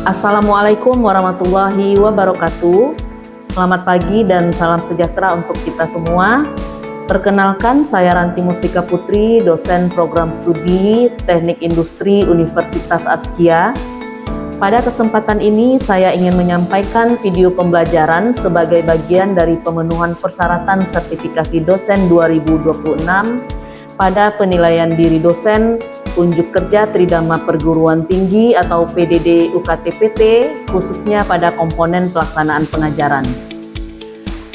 Assalamualaikum warahmatullahi wabarakatuh. Selamat pagi dan salam sejahtera untuk kita semua. Perkenalkan, saya Ranti Mustika Putri, dosen program studi Teknik Industri Universitas Askia. Pada kesempatan ini, saya ingin menyampaikan video pembelajaran sebagai bagian dari pemenuhan persyaratan sertifikasi dosen 2026 pada penilaian diri dosen unjuk kerja Tridharma Perguruan Tinggi atau PDD UKT-PT, khususnya pada komponen pelaksanaan pengajaran.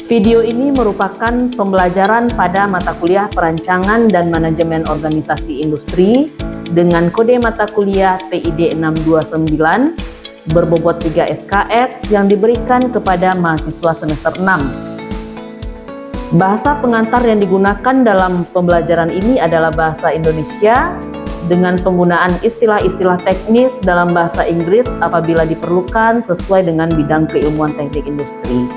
Video ini merupakan pembelajaran pada mata kuliah Perancangan dan Manajemen Organisasi Industri dengan kode mata kuliah TID 629 berbobot 3 SKS yang diberikan kepada mahasiswa semester 6. Bahasa pengantar yang digunakan dalam pembelajaran ini adalah bahasa Indonesia dengan penggunaan istilah-istilah teknis dalam bahasa Inggris apabila diperlukan sesuai dengan bidang keilmuan teknik industri.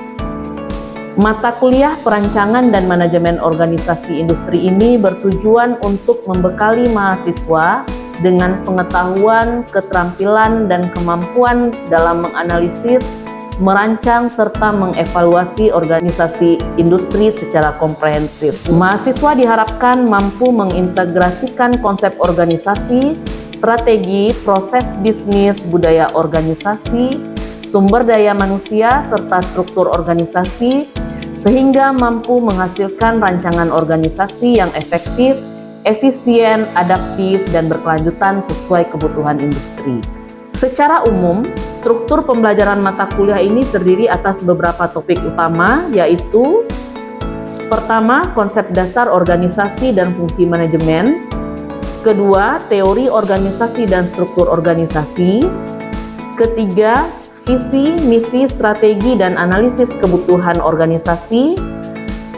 Mata kuliah Perancangan dan Manajemen Organisasi Industri ini bertujuan untuk membekali mahasiswa dengan pengetahuan, keterampilan, dan kemampuan dalam menganalisis, merancang, serta mengevaluasi organisasi industri secara komprehensif. Mahasiswa diharapkan mampu mengintegrasikan konsep organisasi, strategi, proses bisnis, budaya organisasi, sumber daya manusia, serta struktur organisasi, sehingga mampu menghasilkan rancangan organisasi yang efektif, efisien, adaptif, dan berkelanjutan sesuai kebutuhan industri. Secara umum, struktur pembelajaran mata kuliah ini terdiri atas beberapa topik utama, yaitu pertama, konsep dasar organisasi dan fungsi manajemen. Kedua, teori organisasi dan struktur organisasi. Ketiga, visi, misi, strategi, dan analisis kebutuhan organisasi.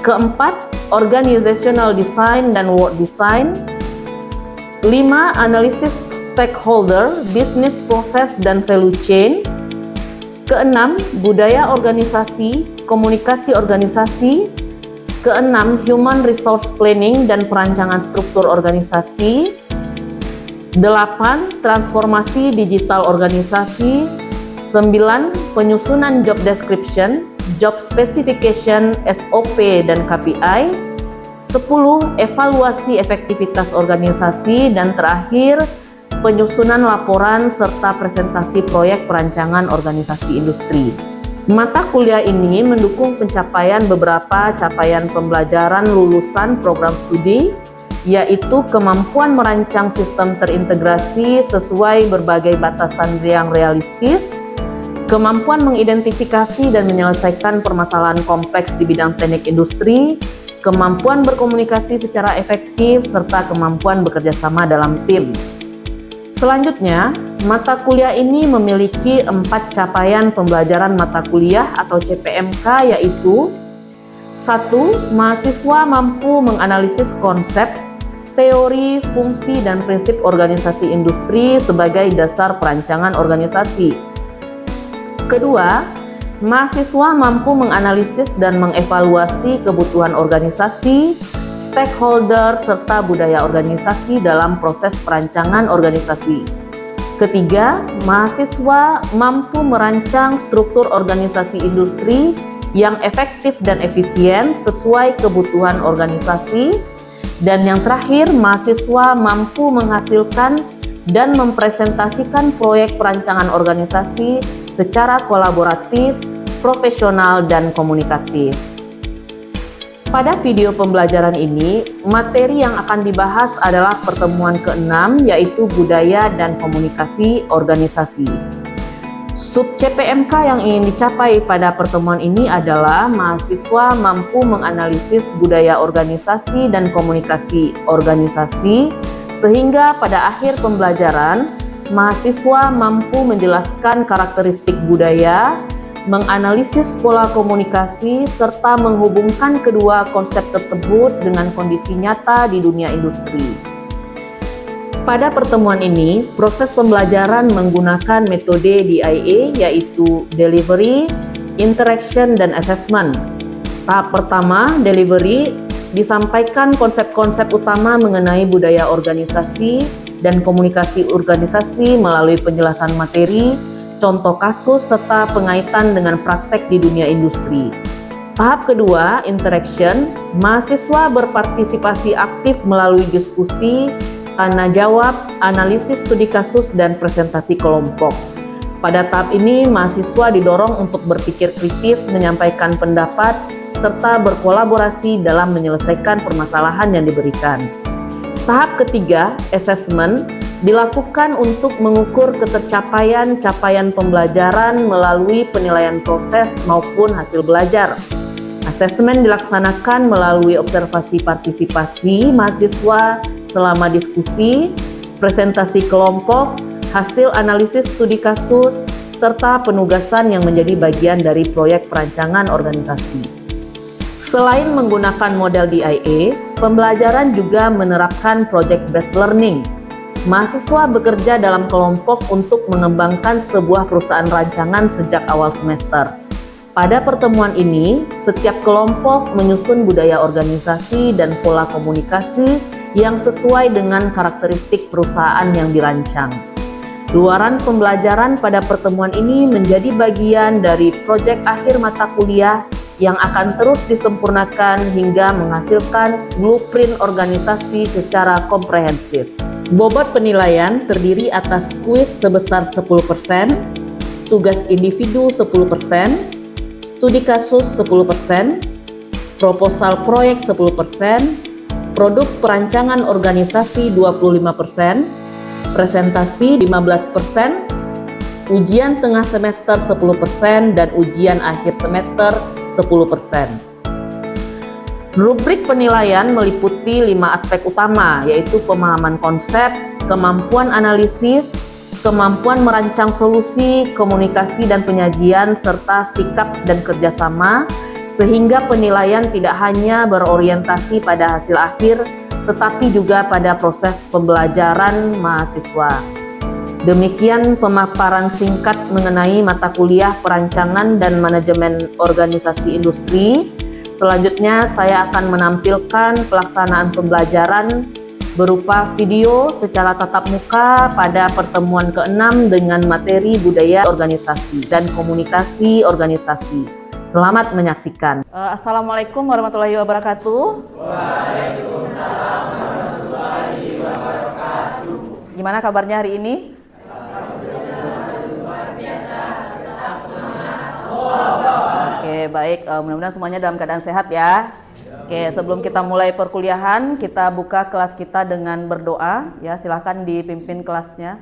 Keempat, organizational design dan work design. 5. Analisis stakeholder, business process, dan value chain. Keenam, budaya organisasi, komunikasi organisasi. Keenam, human resource planning dan perancangan struktur organisasi. 8. Transformasi digital organisasi. 9. Penyusunan job description, job specification, SOP, dan KPI. 10. Evaluasi efektivitas organisasi. Dan terakhir, penyusunan laporan serta presentasi proyek perancangan organisasi industri. Mata kuliah ini mendukung pencapaian beberapa capaian pembelajaran lulusan program studi, yaitu kemampuan merancang sistem terintegrasi sesuai berbagai batasan yang realistis, kemampuan mengidentifikasi dan menyelesaikan permasalahan kompleks di bidang teknik industri, kemampuan berkomunikasi secara efektif, serta kemampuan bekerja sama dalam tim. Selanjutnya, mata kuliah ini memiliki 4 capaian pembelajaran mata kuliah atau CPMK, yaitu 1. Mahasiswa mampu menganalisis konsep, teori, fungsi, dan prinsip organisasi industri sebagai dasar perancangan organisasi. Kedua, mahasiswa mampu menganalisis dan mengevaluasi kebutuhan organisasi, stakeholder, serta budaya organisasi dalam proses perancangan organisasi. Ketiga, mahasiswa mampu merancang struktur organisasi industri yang efektif dan efisien sesuai kebutuhan organisasi. Dan yang terakhir, mahasiswa mampu menghasilkan dan mempresentasikan proyek perancangan organisasi secara kolaboratif, profesional, dan komunikatif. Pada video pembelajaran ini, materi yang akan dibahas adalah pertemuan ke-6, yaitu budaya dan komunikasi organisasi. Sub CPMK yang ingin dicapai pada pertemuan ini adalah mahasiswa mampu menganalisis budaya organisasi dan komunikasi organisasi, sehingga pada akhir pembelajaran, mahasiswa mampu menjelaskan karakteristik budaya, menganalisis pola komunikasi, serta menghubungkan kedua konsep tersebut dengan kondisi nyata di dunia industri. Pada pertemuan ini, proses pembelajaran menggunakan metode DIA, yaitu Delivery, Interaction, dan Assessment. Tahap pertama, Delivery, disampaikan konsep-konsep utama mengenai budaya organisasi dan komunikasi organisasi melalui penjelasan materi contoh kasus, serta pengaitan dengan praktek di dunia industri. Tahap kedua, interaction, mahasiswa berpartisipasi aktif melalui diskusi, tanya jawab, analisis studi kasus, dan presentasi kelompok. Pada tahap ini, mahasiswa didorong untuk berpikir kritis, menyampaikan pendapat, serta berkolaborasi dalam menyelesaikan permasalahan yang diberikan. Tahap ketiga, assessment, dilakukan untuk mengukur ketercapaian capaian pembelajaran melalui penilaian proses maupun hasil belajar. Asesmen dilaksanakan melalui observasi partisipasi mahasiswa selama diskusi, presentasi kelompok, hasil analisis studi kasus, serta penugasan yang menjadi bagian dari proyek perancangan organisasi. Selain menggunakan model DIA, pembelajaran juga menerapkan project-based learning. Mahasiswa bekerja dalam kelompok untuk mengembangkan sebuah perusahaan rancangan sejak awal semester. Pada pertemuan ini, setiap kelompok menyusun budaya organisasi dan pola komunikasi yang sesuai dengan karakteristik perusahaan yang dirancang. Luaran pembelajaran pada pertemuan ini menjadi bagian dari proyek akhir mata kuliah yang akan terus disempurnakan hingga menghasilkan blueprint organisasi secara komprehensif. Bobot penilaian terdiri atas kuis sebesar 10%, tugas individu 10%, studi kasus 10%, proposal proyek 10%, produk perancangan organisasi 25%, presentasi 15%, ujian tengah semester 10%, dan ujian akhir semester 10%. Rubrik penilaian meliputi 5 aspek utama, yaitu pemahaman konsep, kemampuan analisis, kemampuan merancang solusi, komunikasi dan penyajian, serta sikap dan kerjasama, sehingga penilaian tidak hanya berorientasi pada hasil akhir, tetapi juga pada proses pembelajaran mahasiswa. Demikian pemaparan singkat mengenai mata kuliah perancangan dan manajemen organisasi industri. Selanjutnya saya akan menampilkan pelaksanaan pembelajaran berupa video secara tatap muka pada pertemuan ke-6 dengan materi budaya organisasi dan komunikasi organisasi. Selamat menyaksikan. Assalamualaikum warahmatullahi wabarakatuh. Waalaikumsalam warahmatullahi wabarakatuh. Gimana kabarnya hari ini? Luar biasa, tetap semangat. Oke, baik. Mudah-mudahan semuanya dalam keadaan sehat ya. Oke, sebelum kita mulai perkuliahan, kita buka kelas kita dengan berdoa. Ya, silahkan dipimpin kelasnya.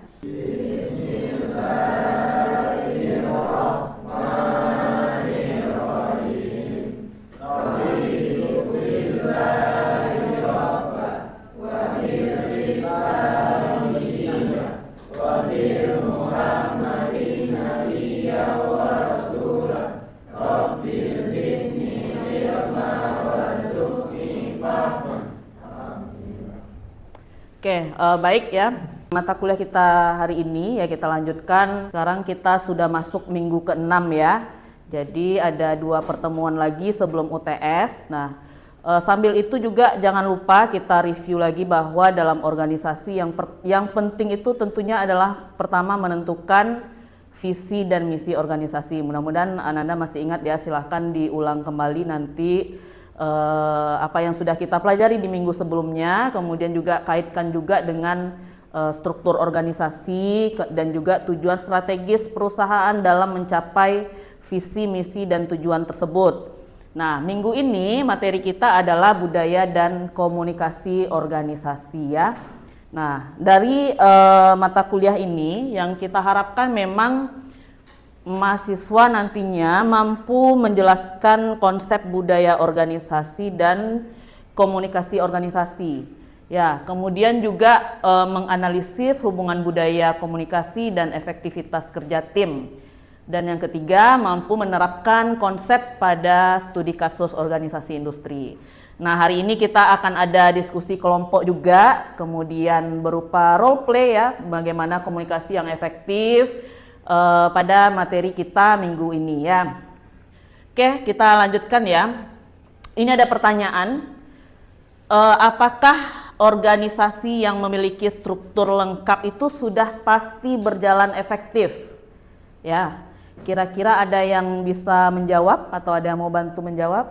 Oke, baik ya. Mata kuliah kita hari ini ya kita lanjutkan. Sekarang kita sudah masuk minggu ke-6 ya. Jadi ada 2 pertemuan lagi sebelum UTS. Nah, sambil itu juga jangan lupa kita review lagi bahwa dalam organisasi yang penting itu tentunya adalah pertama menentukan visi dan misi organisasi. Mudah-mudahan Anda masih ingat ya, silahkan diulang kembali nanti apa yang sudah kita pelajari di minggu sebelumnya, kemudian juga kaitkan juga dengan struktur organisasi dan juga tujuan strategis perusahaan dalam mencapai visi, misi, dan tujuan tersebut. Nah, minggu ini materi kita adalah budaya dan komunikasi organisasi ya. Nah, dari mata kuliah ini yang kita harapkan memang mahasiswa nantinya mampu menjelaskan konsep budaya organisasi dan komunikasi organisasi. Ya, kemudian juga menganalisis hubungan budaya komunikasi dan efektivitas kerja tim. Dan yang ketiga, mampu menerapkan konsep pada studi kasus organisasi industri. Nah, hari ini kita akan ada diskusi kelompok juga, kemudian berupa role play ya, bagaimana komunikasi yang efektif pada materi kita minggu ini ya. Oke, kita lanjutkan ya. Ini ada pertanyaan, apakah organisasi yang memiliki struktur lengkap itu sudah pasti berjalan efektif? Ya, kira-kira ada yang bisa menjawab atau ada yang mau bantu menjawab?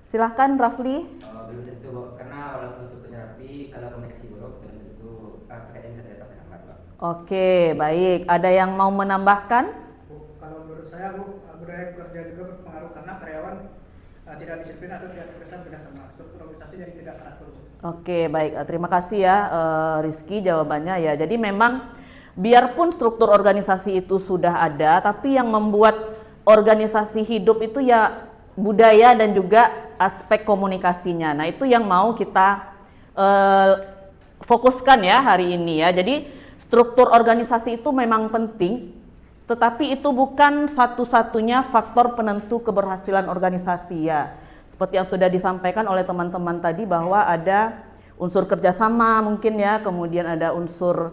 Silahkan Rafli. Belum tentu, Bu. Karena walaupun strukturnya rapi, kalau komunikasi buruk belum tentu pekerjaan bisa tetap dengan baik, Bu. Oke, baik. Ada yang mau menambahkan? Bu, kalau menurut saya, Bu, budaya kerja juga berpengaruh karena karyawan tidak disiplin atau tidak terkesan kerjasama. Struktur organisasi jadi tidak teratur, Bu. Oke, baik. Terima kasih ya Rizky jawabannya ya. Jadi memang biarpun struktur organisasi itu sudah ada, tapi yang membuat organisasi hidup itu ya budaya dan juga aspek komunikasinya. Nah, itu yang mau kita fokuskan ya hari ini ya. Jadi struktur organisasi itu memang penting, tetapi itu bukan satu-satunya faktor penentu keberhasilan organisasi ya. Seperti yang sudah disampaikan oleh teman-teman tadi bahwa ada unsur kerjasama mungkin ya, kemudian ada unsur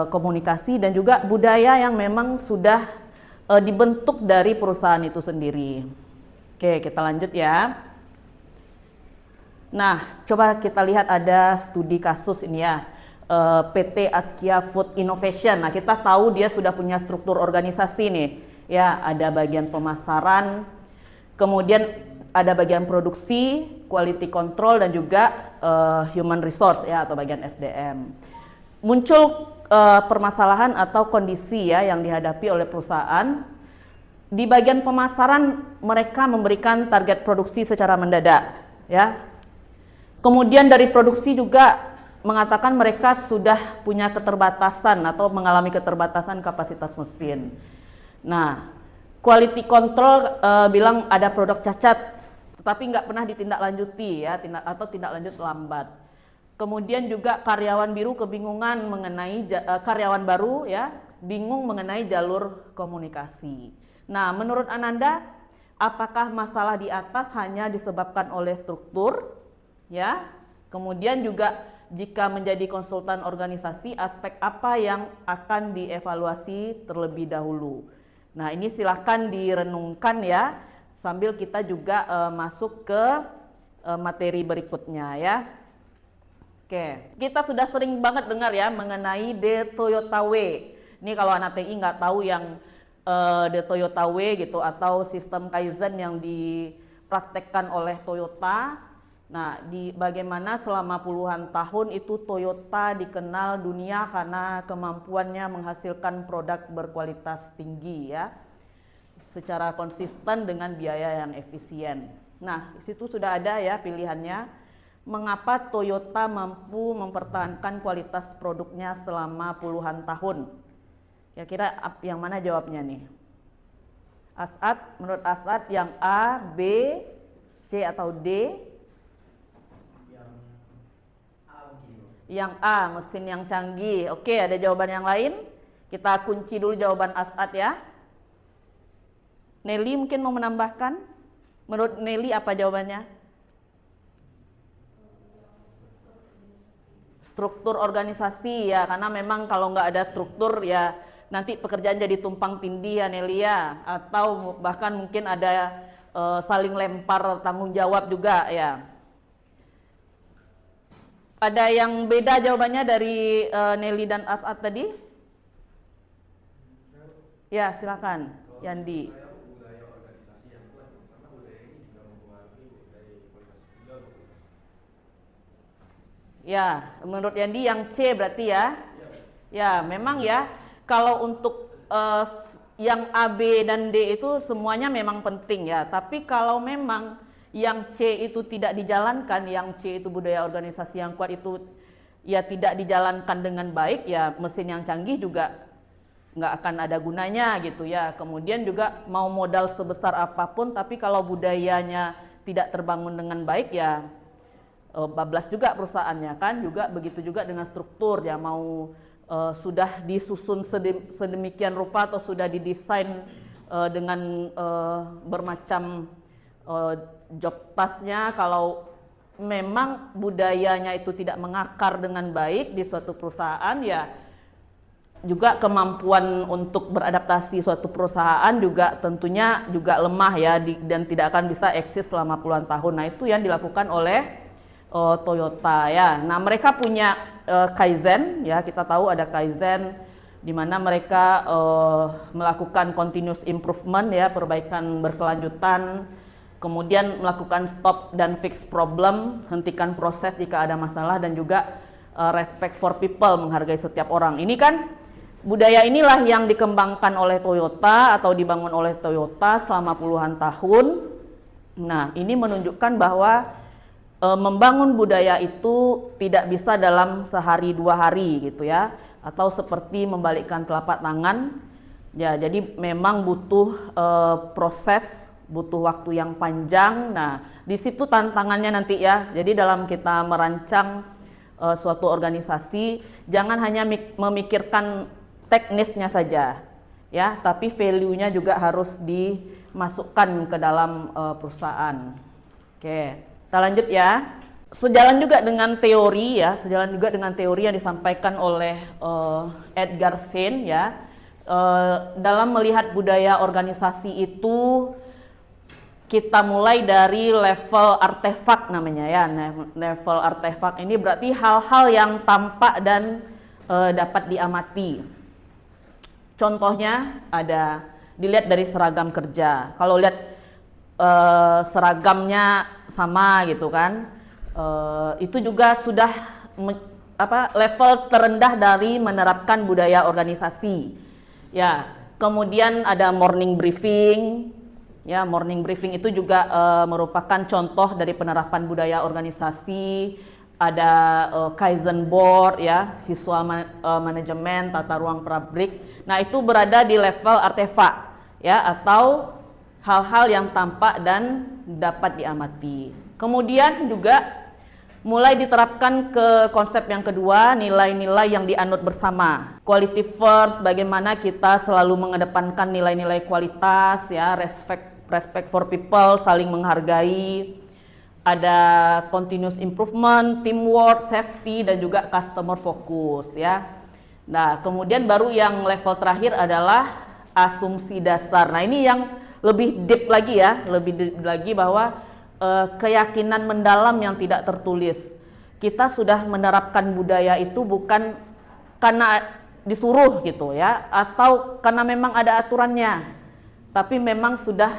komunikasi dan juga budaya yang memang sudah dibentuk dari perusahaan itu sendiri. Oke, kita lanjut ya. Nah, coba kita lihat ada studi kasus ini ya, PT Askia Food Innovation. Nah, kita tahu dia sudah punya struktur organisasi nih, ya ada bagian pemasaran, kemudian ada bagian produksi, quality control dan juga human resource ya atau bagian SDM. Muncul permasalahan atau kondisi ya yang dihadapi oleh perusahaan. Di bagian pemasaran mereka memberikan target produksi secara mendadak ya. Kemudian dari produksi juga mengatakan mereka sudah punya keterbatasan atau mengalami keterbatasan kapasitas mesin. Nah, quality control bilang ada produk cacat tetapi nggak pernah ditindaklanjuti ya, tindak lanjut lambat. Kemudian juga karyawan biru kebingungan mengenai karyawan baru ya, bingung mengenai jalur komunikasi. Nah, menurut Ananda, apakah masalah di atas hanya disebabkan oleh struktur? Ya, kemudian juga jika menjadi konsultan organisasi, aspek apa yang akan dievaluasi terlebih dahulu? Nah, ini silahkan direnungkan ya, sambil kita juga masuk ke materi berikutnya ya. Oke, kita sudah sering banget dengar ya mengenai The Toyota Way. Ini kalau anak TI nggak tahu yang The Toyota Way gitu atau sistem Kaizen yang dipraktekkan oleh Toyota. Nah, bagaimana selama puluhan tahun itu Toyota dikenal dunia karena kemampuannya menghasilkan produk berkualitas tinggi ya, secara konsisten dengan biaya yang efisien. Nah, di situ sudah ada ya pilihannya. Mengapa Toyota mampu mempertahankan kualitas produknya selama puluhan tahun? Kira-kira yang mana jawabnya nih? As'ad, menurut As'ad yang A, B, C atau D? Yang A, mesin yang canggih. Oke, ada jawaban yang lain? Kita kunci dulu jawaban As'ad ya. Nelly mungkin mau menambahkan? Menurut Nelly apa jawabannya? Struktur organisasi ya, karena memang kalau nggak ada struktur ya nanti pekerjaan jadi tumpang tindih ya Nelly ya, atau bahkan mungkin ada saling lempar tanggung jawab juga ya. Ada yang beda jawabannya dari Nelly dan As'ad tadi? Ya silakan Yandi. Ya, menurut Yandi yang C berarti ya. Ya, memang ya. Kalau untuk yang A, B, dan D itu semuanya memang penting ya. Tapi kalau memang yang C itu tidak dijalankan, yang C itu budaya organisasi yang kuat itu ya tidak dijalankan dengan baik, ya mesin yang canggih juga nggak akan ada gunanya gitu ya. Kemudian juga mau modal sebesar apapun, tapi kalau budayanya tidak terbangun dengan baik ya bablas juga perusahaannya kan. Juga begitu juga dengan struktur ya, mau sudah disusun sedemikian rupa atau sudah didesain dengan bermacam job task-nya, kalau memang budayanya itu tidak mengakar dengan baik di suatu perusahaan ya juga kemampuan untuk beradaptasi suatu perusahaan juga tentunya juga lemah ya dan tidak akan bisa eksis selama puluhan tahun. Nah, itu yang dilakukan oleh Toyota ya. Nah, mereka punya Kaizen ya, kita tahu ada Kaizen, di mana mereka melakukan continuous improvement ya, perbaikan berkelanjutan, kemudian melakukan stop dan fix problem, hentikan proses jika ada masalah, dan juga respect for people, menghargai setiap orang. Ini kan budaya inilah yang dikembangkan oleh Toyota atau dibangun oleh Toyota selama puluhan tahun. Nah, ini menunjukkan bahwa membangun budaya itu tidak bisa dalam sehari dua hari gitu ya, atau seperti membalikkan telapak tangan ya. Jadi memang butuh proses, butuh waktu yang panjang. Nah, di situ tantangannya nanti ya. Jadi dalam kita merancang suatu organisasi, jangan hanya memikirkan teknisnya saja ya, tapi value-nya juga harus dimasukkan ke dalam perusahaan. Oke, kita lanjut ya. Sejalan juga dengan teori ya, sejalan juga dengan teori yang disampaikan oleh Edgar Schein ya. Dalam melihat budaya organisasi itu, kita mulai dari level artefak namanya ya. Level artefak ini berarti hal-hal yang tampak dan dapat diamati. Contohnya ada, dilihat dari seragam kerja. Kalau lihat seragamnya sama gitu kan, itu juga sudah level terendah dari menerapkan budaya organisasi. Ya, kemudian ada morning briefing. Ya, morning briefing itu juga merupakan contoh dari penerapan budaya organisasi. Ada Kaizen board ya, visual manajemen, tata ruang pabrik. Nah, itu berada di level artefak ya, atau hal-hal yang tampak dan dapat diamati. Kemudian juga mulai diterapkan ke konsep yang kedua, nilai-nilai yang dianut bersama. Quality first, bagaimana kita selalu mengedepankan nilai-nilai kualitas ya, respect for people, saling menghargai. Ada continuous improvement, teamwork, safety, dan juga customer focus ya. Nah, kemudian baru yang level terakhir adalah asumsi dasar. Nah, ini yang lebih deep lagi ya, lebih deep lagi bahwa keyakinan mendalam yang tidak tertulis. Kita sudah menerapkan budaya itu bukan karena disuruh gitu ya, atau karena memang ada aturannya, tapi memang sudah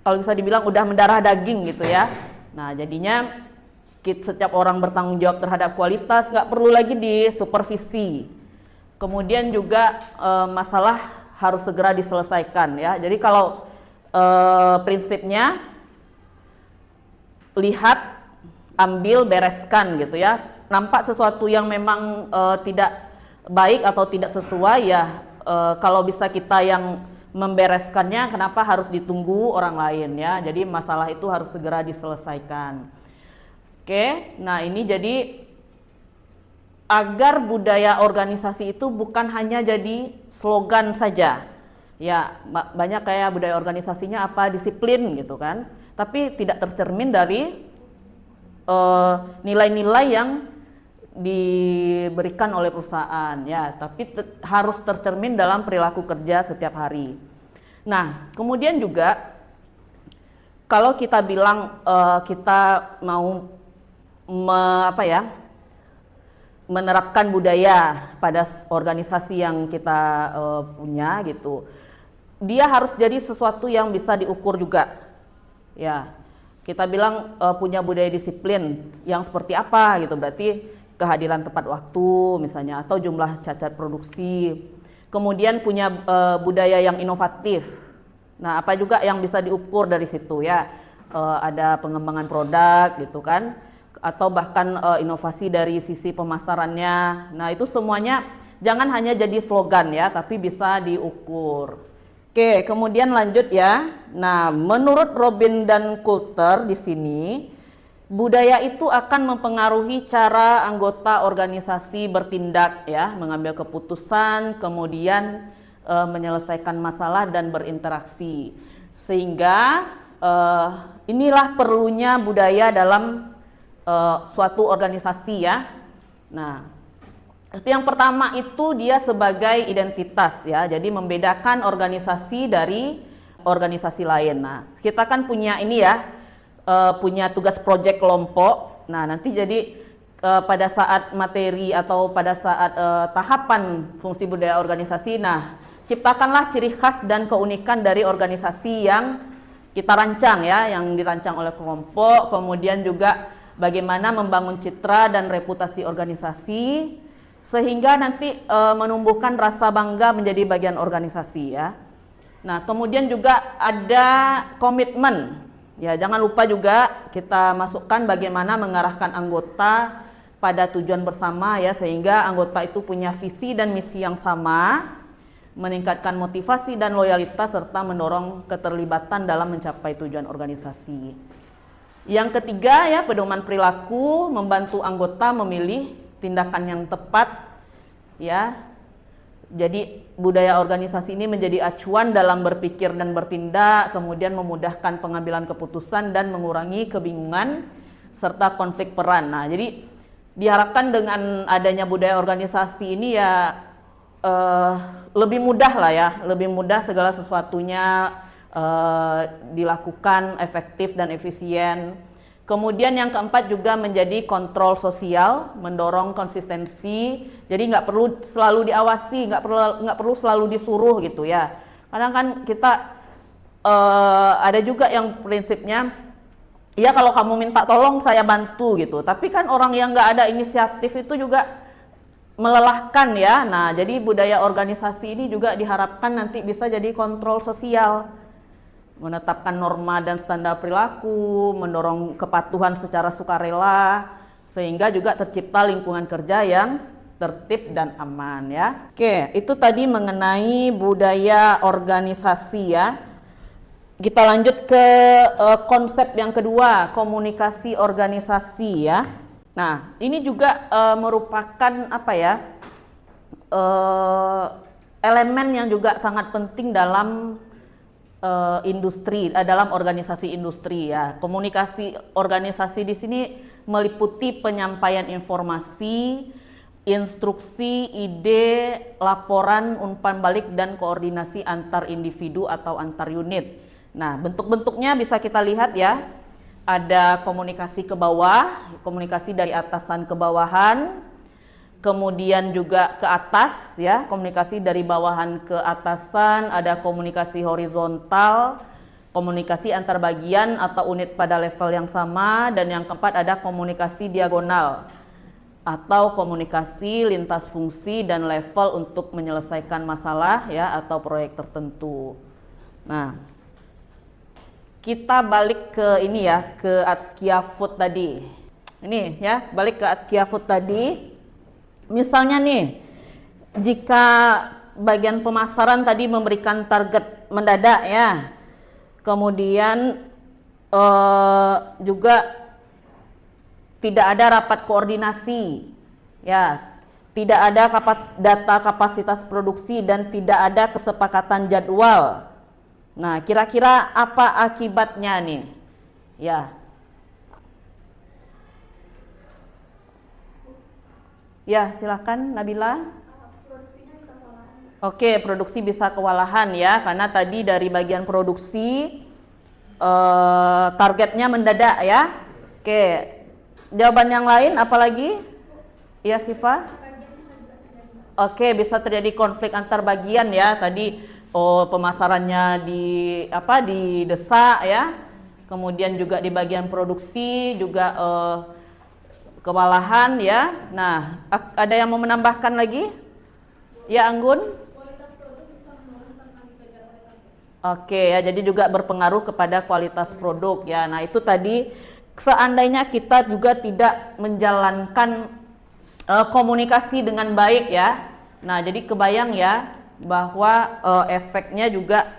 kalau bisa dibilang udah mendarah daging gitu ya. Nah, jadinya setiap orang bertanggung jawab terhadap kualitas, nggak perlu lagi disupervisi. Kemudian juga masalah harus segera diselesaikan ya. Jadi kalau prinsipnya lihat, ambil, bereskan gitu ya. Nampak sesuatu yang memang tidak baik atau tidak sesuai ya, kalau bisa kita yang membereskannya, kenapa harus ditunggu orang lain ya. Jadi masalah itu harus segera diselesaikan. Oke, nah ini jadi agar budaya organisasi itu bukan hanya jadi slogan saja. Ya, banyak kayak budaya organisasinya apa, disiplin gitu kan. Tapi tidak tercermin dari nilai-nilai yang diberikan oleh perusahaan ya, tapi harus tercermin dalam perilaku kerja setiap hari. Nah, kemudian juga kalau kita bilang kita mau menerapkan budaya pada organisasi yang kita punya gitu, dia harus jadi sesuatu yang bisa diukur juga. Ya, kita bilang punya budaya disiplin yang seperti apa gitu, berarti kehadiran tepat waktu misalnya, atau jumlah cacat produksi. Kemudian punya budaya yang inovatif. Nah, apa juga yang bisa diukur dari situ ya? Ada pengembangan produk gitu kan, atau bahkan inovasi dari sisi pemasarannya. Nah, itu semuanya jangan hanya jadi slogan ya, tapi bisa diukur. Oke, kemudian lanjut ya. Nah, menurut Robin dan Coulter di sini, budaya itu akan mempengaruhi cara anggota organisasi bertindak ya, mengambil keputusan, kemudian menyelesaikan masalah dan berinteraksi. Sehingga inilah perlunya budaya dalam suatu organisasi ya. Nah, yang pertama itu dia sebagai identitas ya, jadi membedakan organisasi dari organisasi lain. Nah, kita kan punya ini ya, punya tugas proyek kelompok. Nah, nanti jadi pada saat materi atau pada saat tahapan fungsi budaya organisasi, nah ciptakanlah ciri khas dan keunikan dari organisasi yang kita rancang ya, yang dirancang oleh kelompok, kemudian juga bagaimana membangun citra dan reputasi organisasi sehingga nanti menumbuhkan rasa bangga menjadi bagian organisasi ya. Nah, kemudian juga ada komitmen. Ya, jangan lupa juga kita masukkan bagaimana mengarahkan anggota pada tujuan bersama ya, sehingga anggota itu punya visi dan misi yang sama, meningkatkan motivasi dan loyalitas serta mendorong keterlibatan dalam mencapai tujuan organisasi. Yang ketiga ya, pedoman perilaku, membantu anggota memilih tindakan yang tepat ya. Jadi budaya organisasi ini menjadi acuan dalam berpikir dan bertindak, kemudian memudahkan pengambilan keputusan dan mengurangi kebingungan serta konflik peran. Nah, jadi diharapkan dengan adanya budaya organisasi ini ya lebih mudah lah ya, lebih mudah segala sesuatunya dilakukan efektif dan efisien. Kemudian yang keempat juga menjadi kontrol sosial, mendorong konsistensi. Jadi nggak perlu selalu diawasi, nggak perlu selalu disuruh gitu ya. Kadang kan kita ada juga yang prinsipnya, ya kalau kamu minta tolong saya bantu gitu. Tapi kan orang yang nggak ada inisiatif itu juga melelahkan ya. Nah, jadi budaya organisasi ini juga diharapkan nanti bisa jadi kontrol sosial, menetapkan norma dan standar perilaku, mendorong kepatuhan secara sukarela, sehingga juga tercipta lingkungan kerja yang tertib dan aman ya. Oke, itu tadi mengenai budaya organisasi ya. Kita lanjut ke konsep yang kedua, komunikasi organisasi ya. Nah, ini juga merupakan apa ya, elemen yang juga sangat penting dalam industri, dalam organisasi industri ya. Komunikasi organisasi di sini meliputi penyampaian informasi, instruksi, ide, laporan, umpan balik dan koordinasi antar individu atau antar unit. Nah, bentuk-bentuknya bisa kita lihat ya. Ada komunikasi ke bawah, komunikasi dari atasan ke bawahan, kemudian juga ke atas ya, komunikasi dari bawahan ke atasan, ada komunikasi horizontal, komunikasi antar bagian atau unit pada level yang sama, dan yang keempat ada komunikasi diagonal atau komunikasi lintas fungsi dan level untuk menyelesaikan masalah ya atau proyek tertentu. Nah, kita balik ke ini ya, ke Askia Food tadi. Ini ya, balik ke Askia Food tadi. Misalnya nih, jika bagian pemasaran tadi memberikan target mendadak ya, kemudian juga tidak ada rapat koordinasi ya, tidak ada data kapasitas produksi dan tidak ada kesepakatan jadwal. Nah, kira-kira apa akibatnya nih ya? Ya, silakan Nabila. Produksinya bisa kewalahan. Oke, produksi bisa kewalahan ya, karena tadi dari bagian produksi targetnya mendadak ya. Oke, jawaban yang lain apa lagi? Iya, Siva. Oke, bisa terjadi konflik antar bagian ya. Tadi pemasarannya didesak ya. Kemudian juga di bagian produksi juga kewalahan ya. Nah, ada yang mau menambahkan lagi? Ya, Anggun? Kualitas produk bisa menurun karena dikejar oleh target. Oke ya, jadi juga berpengaruh kepada kualitas produk ya. Nah, itu tadi seandainya kita juga tidak menjalankan komunikasi dengan baik ya. Nah, jadi kebayang ya bahwa efeknya juga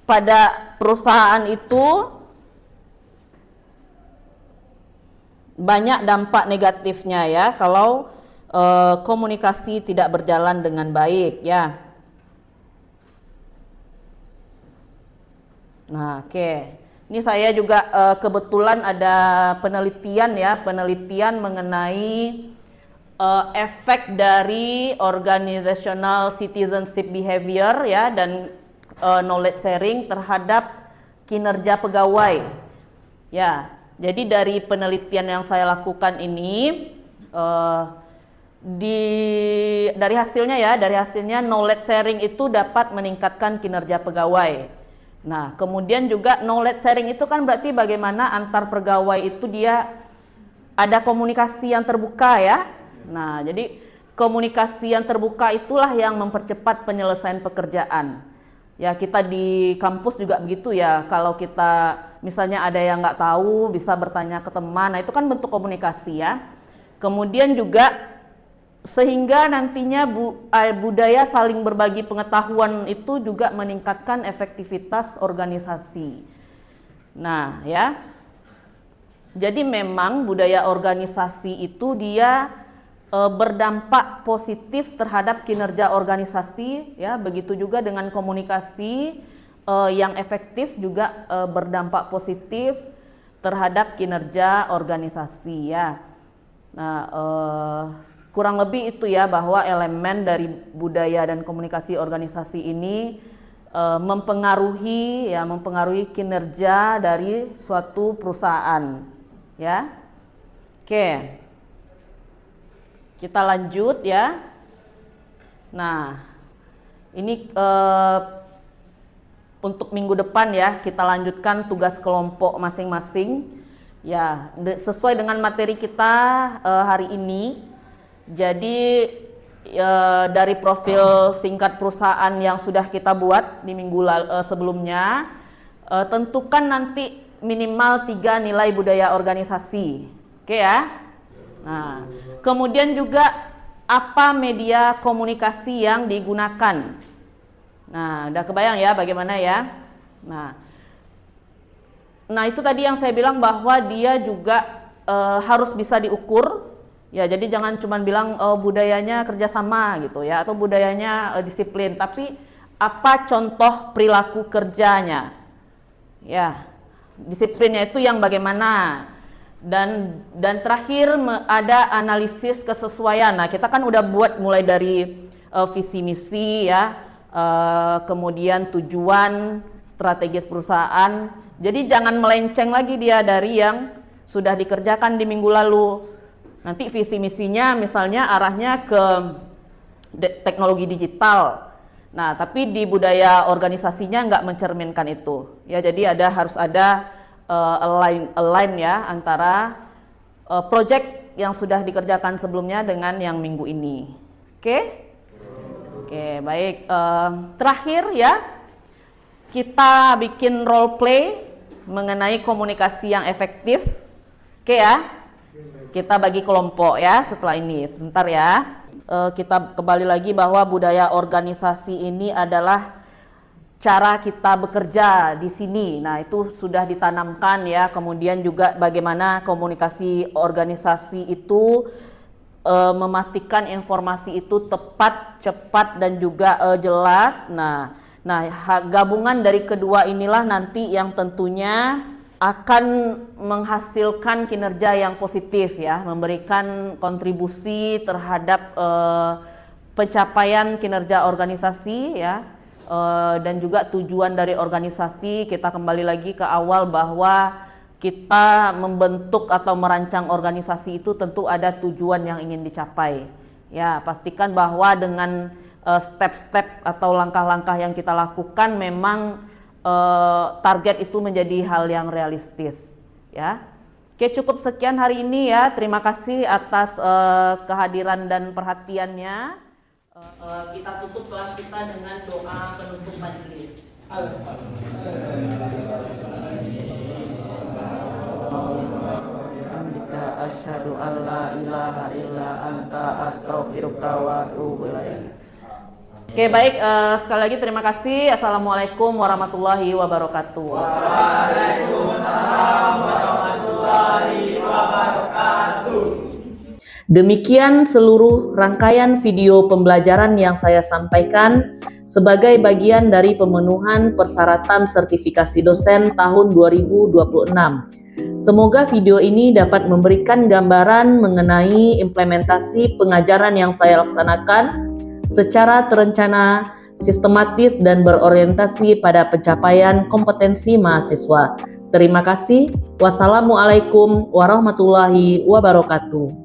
pada perusahaan itu banyak dampak negatifnya ya kalau komunikasi tidak berjalan dengan baik ya. Nah, oke. Ini saya juga kebetulan ada penelitian mengenai efek dari organizational citizenship behavior ya dan knowledge sharing terhadap kinerja pegawai. Ya. Jadi dari penelitian yang saya lakukan ini, dari hasilnya knowledge sharing itu dapat meningkatkan kinerja pegawai. Nah, kemudian juga knowledge sharing itu kan berarti bagaimana antar pegawai itu dia ada komunikasi yang terbuka ya. Nah, jadi komunikasi yang terbuka itulah yang mempercepat penyelesaian pekerjaan. Ya, kita di kampus juga begitu ya. Kalau kita misalnya ada yang nggak tahu bisa bertanya ke teman. Nah, itu kan bentuk komunikasi ya. Kemudian juga sehingga nantinya budaya saling berbagi pengetahuan itu juga meningkatkan efektivitas organisasi. Nah, ya. Jadi memang budaya organisasi itu dia berdampak positif terhadap kinerja organisasi, ya. Begitu juga dengan komunikasi yang efektif juga berdampak positif terhadap kinerja organisasi, ya. Nah, kurang lebih itu ya, bahwa elemen dari budaya dan komunikasi organisasi ini mempengaruhi kinerja dari suatu perusahaan, ya. Oke, kita lanjut ya. Nah, ini untuk minggu depan ya, kita lanjutkan tugas kelompok masing-masing ya, sesuai dengan materi kita hari ini. Jadi dari profil singkat perusahaan yang sudah kita buat di minggu sebelumnya, tentukan nanti minimal 3 nilai budaya organisasi. Oke ya. Nah, kemudian juga apa media komunikasi yang digunakan. Nah, udah kebayang ya bagaimana ya. Nah itu tadi yang saya bilang bahwa dia juga harus bisa diukur. Ya, jadi jangan cuma bilang budayanya kerjasama gitu ya, atau budayanya disiplin, tapi apa contoh perilaku kerjanya, ya, disiplinnya itu yang bagaimana, dan terakhir ada analisis kesesuaian. Nah, kita kan udah buat mulai dari visi misi ya, kemudian tujuan strategis perusahaan. Jadi jangan melenceng lagi dia dari yang sudah dikerjakan di minggu lalu. Nanti visi misinya misalnya arahnya ke teknologi digital. Nah, tapi di budaya organisasinya nggak mencerminkan itu. Ya, jadi harus ada align ya antara project yang sudah dikerjakan sebelumnya dengan yang minggu ini. Oke? Oke, baik. Terakhir ya, kita bikin role play mengenai komunikasi yang efektif. Oke ya? Kita bagi kelompok ya setelah ini. Sebentar ya. Kita kembali lagi bahwa budaya organisasi ini adalah cara kita bekerja di sini. Nah, itu sudah ditanamkan ya. Kemudian juga bagaimana komunikasi organisasi itu memastikan informasi itu tepat, cepat, dan juga jelas. Nah, gabungan dari kedua inilah nanti yang tentunya akan menghasilkan kinerja yang positif ya, memberikan kontribusi terhadap pencapaian kinerja organisasi ya, dan juga tujuan dari organisasi. Kita kembali lagi ke awal bahwa kita membentuk atau merancang organisasi itu tentu ada tujuan yang ingin dicapai ya. Pastikan bahwa dengan step-step atau langkah-langkah yang kita lakukan memang target itu menjadi hal yang realistis ya. Oke, cukup sekian hari ini ya. Terima kasih atas kehadiran dan perhatiannya. Kita tutup kelas kita dengan doa penutup majelis. Asyhadu an la ilaha illa anta astaghfiruka wa atubu ilaik. Oke, baik, sekali lagi terima kasih. Assalamualaikum warahmatullahi wabarakatuh. Waalaikumsalam warahmatullahi wabarakatuh. Demikian seluruh rangkaian video pembelajaran yang saya sampaikan sebagai bagian dari pemenuhan persyaratan sertifikasi dosen tahun 2026. Semoga video ini dapat memberikan gambaran mengenai implementasi pengajaran yang saya laksanakan secara terencana sistematis dan berorientasi pada pencapaian kompetensi mahasiswa. Terima kasih. Wassalamualaikum warahmatullahi wabarakatuh.